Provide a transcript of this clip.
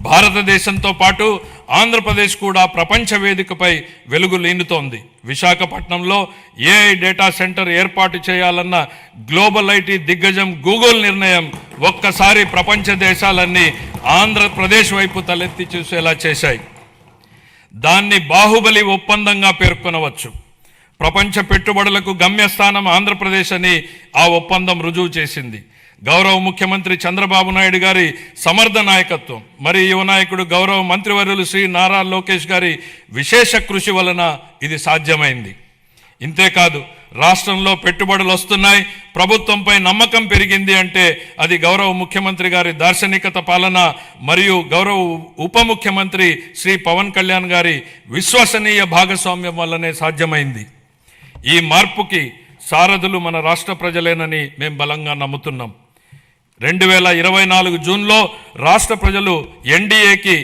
భారతదేశంతో పాటు ఆంధ్రప్రదేశ్ కూడా ప్రపంచ వేదికపై వెలుగులీనుతోంది. విశాఖపట్నంలో ఏఐ డేటా సెంటర్ ఏర్పాటు చేయాలన్న గ్లోబల్ ఐటీ దిగ్గజం గూగుల్ నిర్ణయం ఒక్కసారి ప్రపంచ దేశాలన్నీ ఆంధ్రప్రదేశ్ వైపు తలెత్తి చూసేలా చేశాయి. దాన్ని బాహుబలి ఒప్పందంగా పేర్కొనవచ్చు. ప్రపంచ పెట్టుబడులకు గమ్యస్థానం ఆంధ్రప్రదేశ్ అని ఆ ఒప్పందం రుజువు చేసింది. గౌరవ ముఖ్యమంత్రి చంద్రబాబు నాయుడు గారి సమర్థ నాయకత్వం, మరి యువ నాయకుడు గౌరవ మంత్రివర్యులు శ్రీ నారా లోకేష్ గారి విశేష కృషి వలన ఇది సాధ్యమైంది. ఇంతేకాదు, రాష్ట్రంలో పెట్టుబడులు వస్తున్నాయి, ప్రభుత్వంపై నమ్మకం పెరిగింది అంటే అది గౌరవ ముఖ్యమంత్రి గారి దార్శనికత పాలన మరియు గౌరవ ఉప ముఖ్యమంత్రి శ్రీ పవన్ కళ్యాణ్ గారి విశ్వసనీయ భాగస్వామ్యం వల్లనే సాధ్యమైంది. ఈ మార్పుకి సారథులు మన రాష్ట్ర ప్రజలేనని మేము బలంగా నమ్ముతున్నాం. 2024 జూన్లో రాష్ట్ర ప్రజలు ఎన్డీఏకి